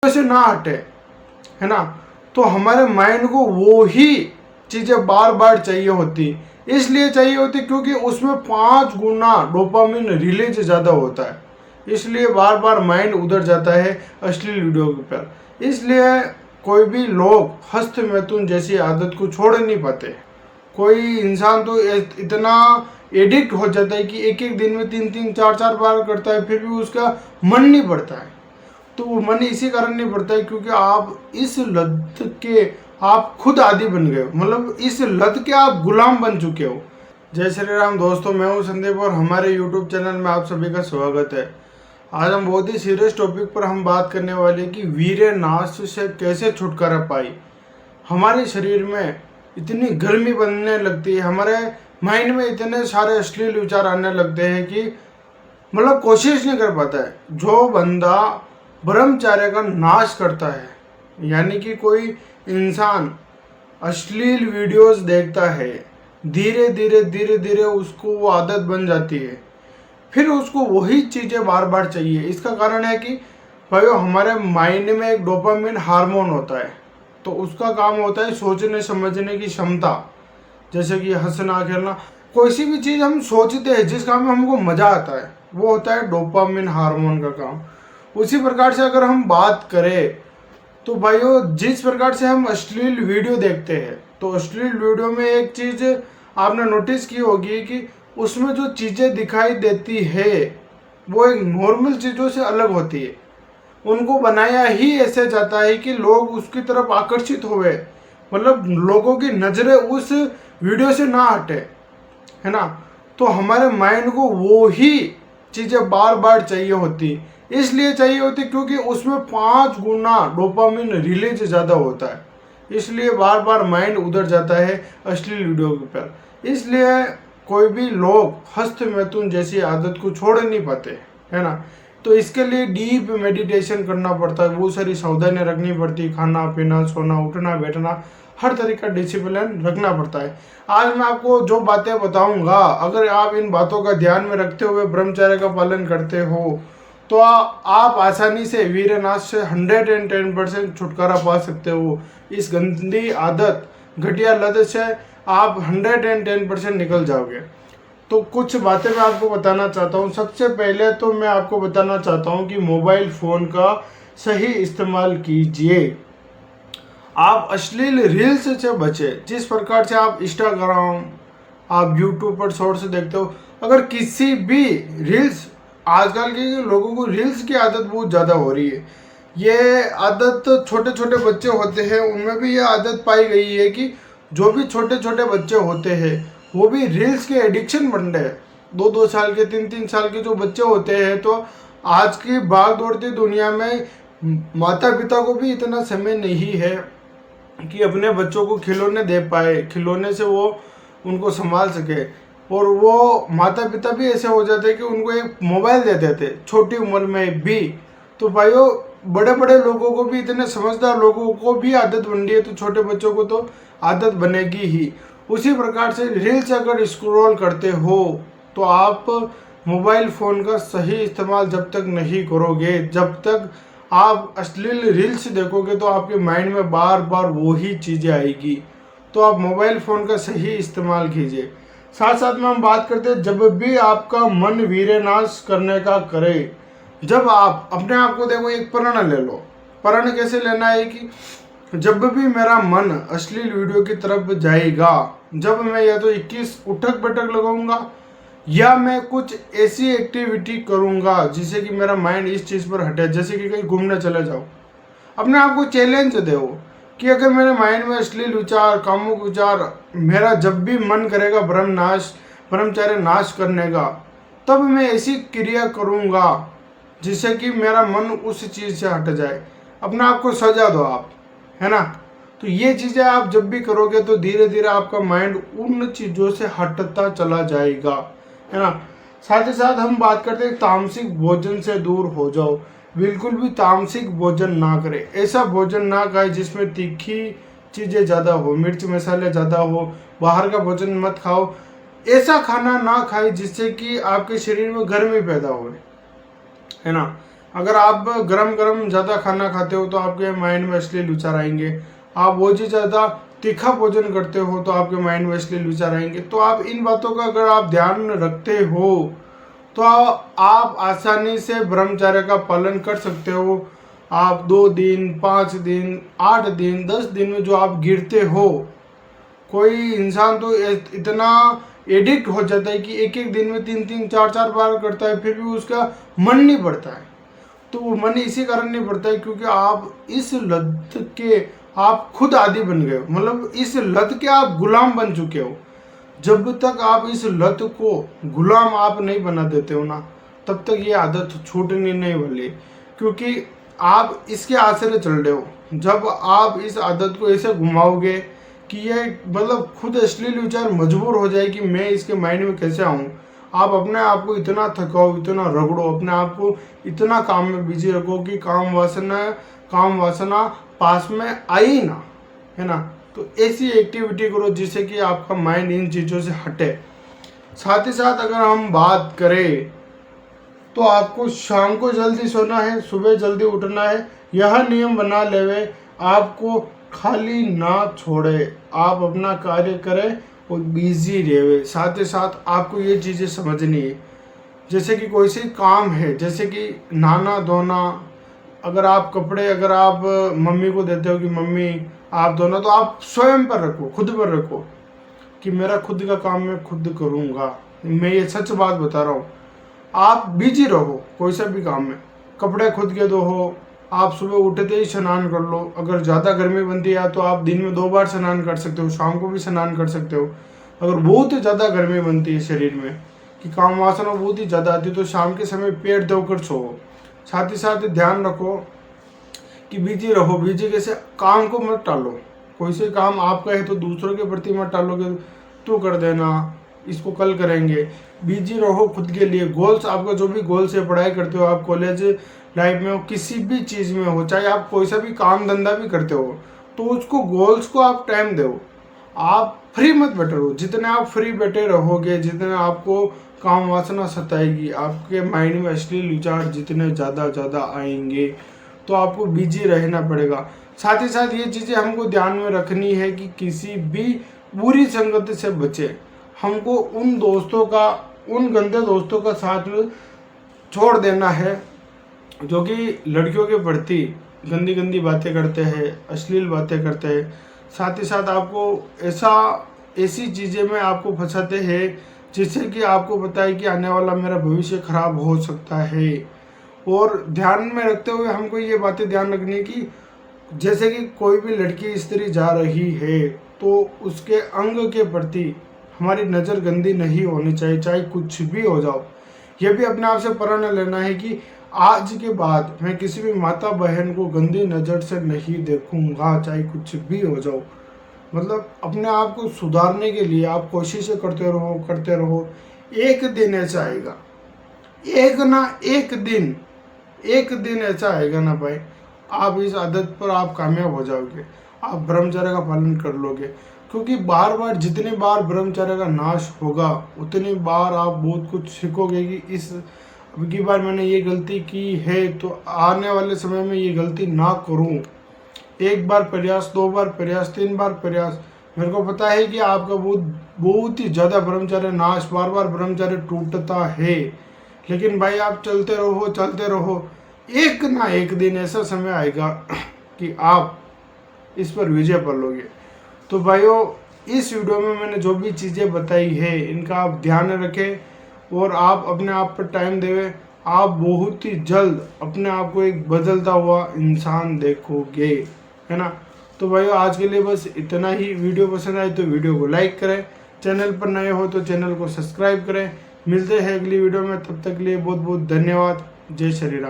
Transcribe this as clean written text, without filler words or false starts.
से ना हटे, है ना। तो हमारे माइंड को वो ही चीज़ें बार बार चाहिए होती, इसलिए चाहिए होती क्योंकि उसमें 5 गुना डोपामिन रिलीज ज़्यादा होता है, इसलिए बार बार माइंड उधर जाता है अश्लील वीडियो के ऊपर। इसलिए कोई भी लोग हस्त मैथुन जैसी आदत को छोड़ नहीं पाते। कोई इंसान तो इतना एडिक्ट हो जाता है कि एक एक दिन में 3-3 4-4 बार करता है, फिर भी उसका मन नहीं बढ़ता है। तो वो मन इसी कारण नहीं बढ़ता है क्योंकि आप इस लत के आप खुद आदी बन गए हो, मतलब इस लत के आप गुलाम बन चुके हो। जय श्री राम दोस्तों, मैं हूं संदीप और हमारे यूट्यूब चैनल में आप सभी का स्वागत है। आज हम बहुत ही सीरियस टॉपिक पर हम बात करने वाले हैं कि वीर्यनाश से कैसे छुटकारा पाई। हमारे शरीर में इतनी गर्मी बनने लगती है, हमारे माइंड में इतने सारे अश्लील विचार आने लगते हैं कि मतलब कोशिश नहीं कर पाता है। जो बंदा ब्रह्मचर्य का नाश करता है, यानी कि कोई इंसान अश्लील वीडियोस देखता है, धीरे धीरे उसको वो आदत बन जाती है, फिर उसको वही चीज़ें बार बार चाहिए। इसका कारण है कि भाई हमारे माइंड में एक डोपामिन हार्मोन होता है, तो उसका काम होता है सोचने समझने की क्षमता। जैसे कि हंसना खेलना, कोई सी भी चीज़ हम सोचते हैं जिस काम में हमको मज़ा आता है, वो होता है डोपामिन हार्मोन का काम। उसी प्रकार से अगर हम बात करें तो भाइयों, जिस प्रकार से हम अश्लील वीडियो देखते हैं, तो अश्लील वीडियो में एक चीज़ आपने नोटिस की होगी कि उसमें जो चीज़ें दिखाई देती है वो एक नॉर्मल चीज़ों से अलग होती है। उनको बनाया ही ऐसे जाता है कि लोग उसकी तरफ आकर्षित हुए, मतलब लोगों की नज़रें उस वीडियो से ना हटे, है ना। तो हमारे माइंड को वो ही चीज़ें बार बार चाहिए होती, इसलिए चाहिए होती क्योंकि उसमें 5 गुना डोपामिन रिलीज ज़्यादा होता है, इसलिए बार बार माइंड उधर जाता है अश्लील वीडियो के ऊपर। इसलिए कोई भी लोग हस्त मैथुन जैसी आदत को छोड़ नहीं पाते, है ना। तो इसके लिए डीप मेडिटेशन करना पड़ता है, बहुत सारी सावधानियां रखनी पड़ती, खाना पीना सोना उठना बैठना हर तरह का डिसिप्लिन रखना पड़ता है। आज मैं आपको जो बातें बताऊंगा, अगर आप इन बातों का ध्यान में रखते हुए ब्रह्मचर्य का पालन करते हो तो आप आसानी से वीर्यनाश से 110% छुटकारा पा सकते हो। इस गंदी आदत घटिया लत से आप 110% निकल जाओगे। तो कुछ बातें मैं आपको बताना चाहता हूँ। सबसे पहले तो मैं आपको बताना चाहता हूँ कि मोबाइल फ़ोन का सही इस्तेमाल कीजिए। आप अश्लील रील्स से बचे। जिस प्रकार से आप इंस्टाग्राम, आप यूट्यूब पर शॉर्ट्स देखते हो, अगर किसी भी रील्स, आजकल के लोगों को रील्स की आदत बहुत ज़्यादा हो रही है। ये आदत छोटे छोटे बच्चे होते हैं उनमें भी ये आदत पाई गई है कि जो भी छोटे छोटे बच्चे होते हैं वो भी रील्स के एडिक्शन बन रहे हैं। 2-2 साल के 3-3 साल के जो बच्चे होते हैं, तो आज की भाग दौड़ती दुनिया में माता पिता को भी इतना समय नहीं है कि अपने बच्चों को खिलौने दे पाए, खिलौने से वो उनको संभाल सके। और वो माता पिता भी ऐसे हो जाते हैं कि उनको एक मोबाइल दे देते छोटी उम्र में भी। तो भाइयों, बड़े बड़े लोगों को भी, इतने समझदार लोगों को भी आदत बन रही है, तो छोटे बच्चों को तो आदत बनेगी ही। उसी प्रकार से रील्स अगर स्क्रॉल करते हो तो आप मोबाइल फ़ोन का सही इस्तेमाल जब तक नहीं करोगे, जब तक आप अश्लील रील्स देखोगे, तो आपके माइंड में बार बार वही चीज़ें आएगी। तो आप मोबाइल फ़ोन का सही इस्तेमाल कीजिए। साथ साथ में हम बात करते हैं, जब भी आपका मन वीर्यनाश करने का करे, जब आप अपने आप को देखो, एक प्रण ले लो। प्रण कैसे लेना है कि जब भी मेरा मन अश्लील वीडियो की तरफ जाएगा, जब मैं या तो 21 उठक बैठक लगाऊंगा या मैं कुछ ऐसी एक्टिविटी करूंगा जिससे कि मेरा माइंड इस चीज़ पर हटे, जैसे कि कहीं घूमने चले जाओ। अपने आप को चैलेंज दो कि अगर मेरे माइंड में अश्लील विचार, कामुक विचार, मेरा जब भी मन करेगा ब्रह्मचर्य नाश करने का, तब मैं ऐसी क्रिया करूंगा जिससे कि मेरा मन उस चीज़ से हट जाए। अपने आप को सजा दो आप, है ना। तो ये चीज़ें आप जब भी करोगे तो धीरे धीरे आपका माइंड उन चीज़ों से हटता चला जाएगा, है ना। साथ ही साथ हम बात करते हैं तामसिक भोजन से दूर हो जाओ। बिल्कुल भी तामसिक भोजन ना करें। ऐसा भोजन ना खाए जिसमें तीखी चीज़ें ज़्यादा हो, मिर्च मसाले ज़्यादा हो। बाहर का भोजन मत खाओ। ऐसा खाना ना खाए जिससे कि आपके शरीर में गर्मी पैदा हो, है ना। अगर आप गरम गरम ज़्यादा खाना खाते हो तो आपके माइंड में अश्लील विचार आएंगे। आप वो चीज़ ज़्यादा तीखा भोजन करते हो तो आपके माइंड में अश्लील विचार आएंगे। तो आप इन बातों का अगर आप ध्यान में रखते हो तो आप आसानी से ब्रह्मचर्य का पालन कर सकते हो। आप 2 दिन, 5 दिन, 8 दिन, 10 दिन में जो आप गिरते हो, कोई इंसान तो इतना एडिक्ट हो जाता है कि एक एक दिन में 3-3, 4-4 बार करता है, फिर भी उसका मन नहीं बढ़ता है। तो वो मन इसी कारण नहीं बढ़ता है क्योंकि आप इस लत के आप खुद आदी बन गए हो, मतलब इस लत के आप गुलाम बन चुके हो। जब तक आप इस लत को गुलाम आप नहीं बना देते हो ना, तब तक ये आदत छूटने नहीं वाली, क्योंकि आप इसके आश्रय चल रहे हो। जब आप इस आदत को ऐसे घुमाओगे कि ये मतलब खुद अश्लील विचार मजबूर हो जाए कि मैं इसके माइंड में कैसे आऊँ, आप अपने आप को इतना थकाओ, इतना रगड़ो, अपने आप को इतना काम में बिजी रखो कि काम वासना पास में आई ना, है ना। तो ऐसी एक्टिविटी करो जिससे कि आपका माइंड इन चीज़ों से हटे। साथ ही साथ अगर हम बात करें तो आपको शाम को जल्दी सोना है, सुबह जल्दी उठना है, यह नियम बना लेवे। आपको खाली ना छोड़े, आप अपना कार्य करें और बिजी रहे। साथ ही साथ आपको ये चीज़ें समझनी है, जैसे कि कोई सी काम है, जैसे कि नहाना धोना, अगर आप कपड़े अगर आप मम्मी को देते हो कि मम्मी आप धोना, तो आप स्वयं पर रखो, खुद पर रखो कि मेरा खुद का काम मैं खुद करूँगा। मैं ये सच बात बता रहा हूँ। आप बिजी रहो कोई सा भी काम में, कपड़े खुद के धो, आप सुबह उठते ही स्नान कर लो। अगर ज़्यादा गर्मी बनती है तो आप दिन में 2 बार स्नान कर सकते हो, शाम को भी स्नान कर सकते हो। अगर बहुत ही ज़्यादा गर्मी बनती है शरीर में कि काम वासना बहुत ही ज़्यादा आती है तो शाम के समय पेट धोकर सोओ। साथ ही साथ ध्यान रखो कि बिजी रहो। बिजी कैसे, काम को मत टालो। कोई से काम आपका है तो दूसरों के प्रति मत टालोगे, तू कर देना, इसको कल करेंगे। बिजी रहो खुद के लिए। गोल्स, आपका जो भी गोल्स है, पढ़ाई करते हो आप, कॉलेज लाइफ में हो, किसी भी चीज़ में हो, चाहे आप कोई सा भी काम धंधा भी करते हो, तो उसको गोल्स को आप टाइम दो। आप फ्री मत बैठे रहो। जितने आप फ्री बैठे रहोगे, जितने आपको काम वासना सताएगी, आपके माइंड में अश्लील विचार जितने ज़्यादा आएंगे, तो आपको बिजी रहना पड़ेगा। साथ ही साथ ये चीज़ें हमको ध्यान में रखनी है कि किसी भी बुरी संगत से बचे। हमको उन दोस्तों का, उन गंदे दोस्तों का साथ छोड़ देना है जो कि लड़कियों के प्रति गंदी गंदी बातें करते हैं, अश्लील बातें करते हैं। साथ ही साथ आपको ऐसी चीज़ें में आपको फंसाते हैं जिससे कि आपको पता है कि आने वाला मेरा भविष्य खराब हो सकता है। और ध्यान में रखते हुए हमको ये बातें ध्यान रखनी है कि जैसे कि कोई भी लड़की स्त्री जा रही है तो उसके अंग के प्रति हमारी नज़र गंदी नहीं होनी चाहिए, चाहे कुछ भी हो जाओ। यह भी अपने आप से प्रण लेना है कि आज के बाद मैं किसी भी माता बहन को गंदी नज़र से नहीं देखूंगा, चाहे कुछ भी हो जाओ। मतलब अपने आप को सुधारने के लिए आप कोशिशें करते रहो। एक दिन ऐसा आएगा, एक दिन ऐसा आएगा ना भाई, आप इस आदत पर आप कामयाब हो जाओगे, आप ब्रह्मचर्य का पालन कर लोगे। क्योंकि बार बार जितनी बार ब्रह्मचर्य का नाश होगा उतनी बार आप बहुत कुछ सीखोगे कि इस अब की बार मैंने ये गलती की है तो आने वाले समय में ये गलती ना करूं। 1 बार प्रयास, 2 बार प्रयास, 3 बार प्रयास। मेरे को पता है कि आपका बहुत ही ज़्यादा ब्रह्मचर्य नाश, बार बार ब्रह्मचर्य टूटता है, लेकिन भाई आप चलते रहो। एक ना एक दिन ऐसा समय आएगा कि आप इस पर विजय पा लोगे। तो भाइयों, इस वीडियो में मैंने जो भी चीज़ें बताई है इनका आप ध्यान रखें और आप अपने आप पर टाइम देवें। आप बहुत ही जल्द अपने आप को एक बदलता हुआ इंसान देखोगे, है ना। तो भाइयों, आज के लिए बस इतना ही। वीडियो पसंद आए तो वीडियो को लाइक करें, चैनल पर नए हो तो चैनल को सब्सक्राइब करें। मिलते हैं अगली वीडियो में, तब तक के लिए बहुत बहुत धन्यवाद। जय श्री राम।